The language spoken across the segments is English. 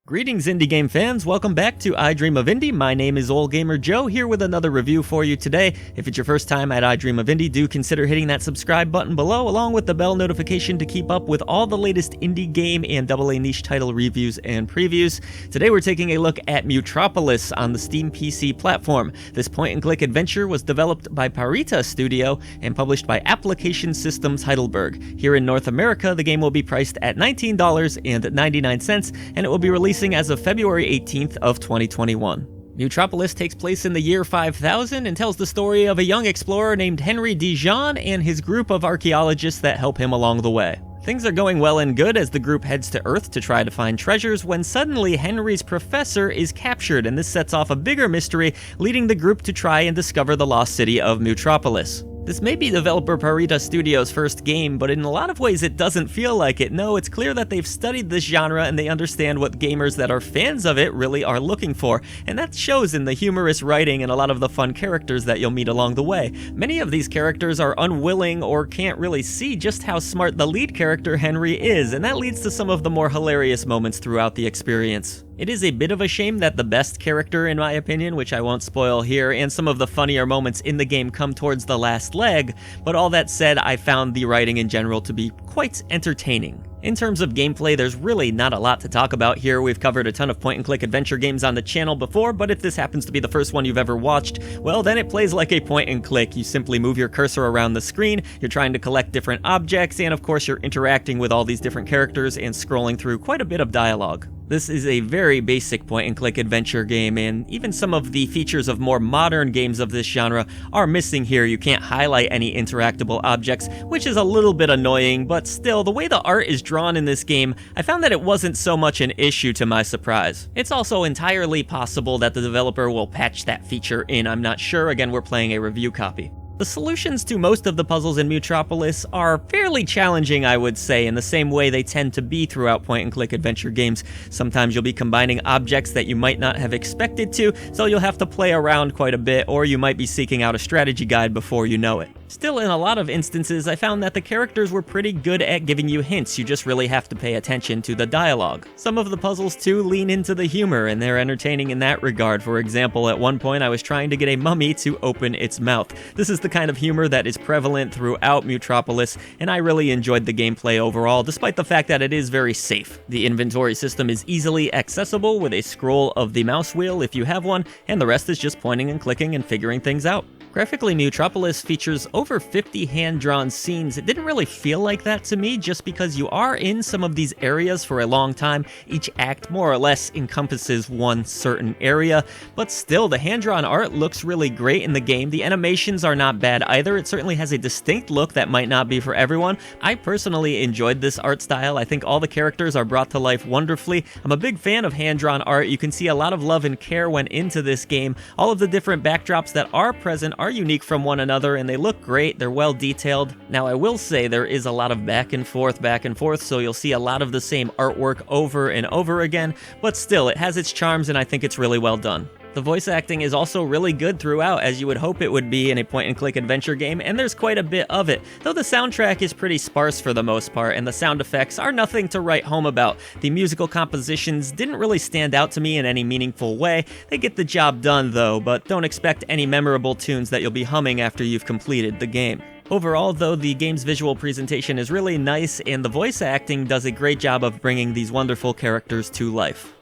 Greetings indie game fans, welcome back to I Dream of Indie. My name is Old Gamer Joe, here with another review for you today. If it's your first time at I Dream of Indie, do consider hitting that subscribe button below, along with the bell notification to keep up with all the latest indie game and AA niche title reviews and previews. Today we're taking a look at Mutropolis on the Steam PC platform. This point-and-click adventure was developed by Parita Studio and published by Application Systems Heidelberg. Here in North America, the game will be priced at $19.99, and it will be released as of February 18th of 2021. Mutropolis takes place in the year 5000 and tells the story of a young explorer named Henry Dijon and his group of archaeologists that help him along the way. Things are going well and good as the group heads to Earth to try to find treasures when suddenly Henry's professor is captured, and this sets off a bigger mystery, leading the group to try and discover the lost city of Mutropolis. This may be developer Parita Studio's first game, but in a lot of ways it doesn't feel like it. No, it's clear that they've studied this genre and they understand what gamers that are fans of it really are looking for, and that shows in the humorous writing and a lot of the fun characters that you'll meet along the way. Many of these characters are unwilling or can't really see just how smart the lead character Henry is, and that leads to some of the more hilarious moments throughout the experience. It is a bit of a shame that the best character, in my opinion, which I won't spoil here, and some of the funnier moments in the game come towards the last leg, but all that said, I found the writing in general to be quite entertaining. In terms of gameplay, there's really not a lot to talk about here. We've covered a ton of point-and-click adventure games on the channel before, but if this happens to be the first one you've ever watched, well, then it plays like a point-and-click. You simply move your cursor around the screen, you're trying to collect different objects, and of course you're interacting with all these different characters and scrolling through quite a bit of dialogue. This is a very basic point-and-click adventure game, and even some of the features of more modern games of this genre are missing here. You can't highlight any interactable objects, which is a little bit annoying, but still, the way the art is drawn in this game, I found that it wasn't so much an issue to my surprise. It's also entirely possible that the developer will patch that feature in, I'm not sure. Again, we're playing a review copy. The solutions to most of the puzzles in Mutropolis are fairly challenging, I would say, in the same way they tend to be throughout point-and-click adventure games. Sometimes you'll be combining objects that you might not have expected to, so you'll have to play around quite a bit, or you might be seeking out a strategy guide before you know it. Still, in a lot of instances, I found that the characters were pretty good at giving you hints. You just really have to pay attention to the dialogue. Some of the puzzles, too, lean into the humor, and they're entertaining in that regard. For example, at one point I was trying to get a mummy to open its mouth. This is the kind of humor that is prevalent throughout Mutropolis, and I really enjoyed the gameplay overall, despite the fact that it is very safe. The inventory system is easily accessible with a scroll of the mouse wheel if you have one, and the rest is just pointing and clicking and figuring things out. Graphically, Mutropolis features over 50 hand-drawn scenes. It didn't really feel like that to me, just because you are in some of these areas for a long time. Each act more or less encompasses one certain area, but still, the hand-drawn art looks really great in the game. The animations are not bad either. It certainly has a distinct look that might not be for everyone. I personally enjoyed this art style. I think all the characters are brought to life wonderfully. I'm a big fan of hand-drawn art. You can see a lot of love and care went into this game. All of the different backdrops that are present are unique from one another, and they look great. They're well detailed. Now, I will say there is a lot of back and forth, so you'll see a lot of the same artwork over and over again, but still, it has its charms, and I think it's really well done. The voice acting is also really good throughout, as you would hope it would be in a point-and-click adventure game, and there's quite a bit of it, though the soundtrack is pretty sparse for the most part, and the sound effects are nothing to write home about. The musical compositions didn't really stand out to me in any meaningful way. They get the job done, though, but don't expect any memorable tunes that you'll be humming after you've completed the game. Overall, though, the game's visual presentation is really nice, and the voice acting does a great job of bringing these wonderful characters to life.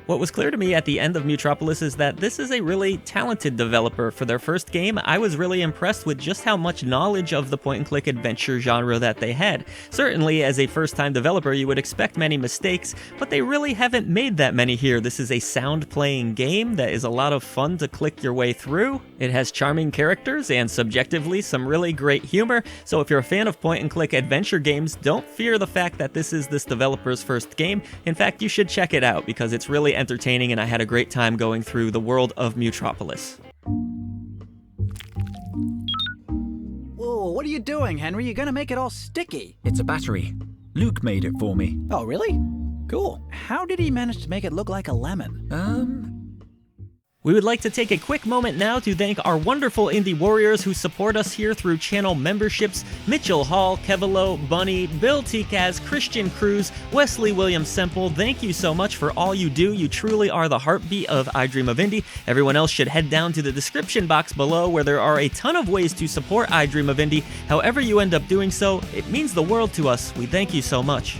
What was clear to me at the end of Mutropolis is that this is a really talented developer. For their first game, I was really impressed with just how much knowledge of the point-and-click adventure genre that they had. Certainly, as a first-time developer, you would expect many mistakes, but they really haven't made that many here. This is a sound-playing game that is a lot of fun to click your way through. It has charming characters and, subjectively, some really great humor, so if you're a fan of point-and-click adventure games, don't fear the fact that this is this developer's first game. In fact, you should check it out, because it's really entertaining, and I had a great time going through the world of Mutropolis. Whoa, what are you doing, Henry? You're gonna make it all sticky. It's a battery. Luke made it for me. Oh, really? Cool. How did he manage to make it look like a lemon? We would like to take a quick moment now to thank our wonderful indie warriors who support us here through channel memberships: Mitchell Hall, Kevilo, Bunny, Bill Tikaz, Christian Cruz, Wesley Williams Semple. Thank you so much for all you do. You truly are the heartbeat of I Dream of Indie. Everyone else should head down to the description box below where there are a ton of ways to support I Dream of Indie. However you end up doing so, it means the world to us. We thank you so much.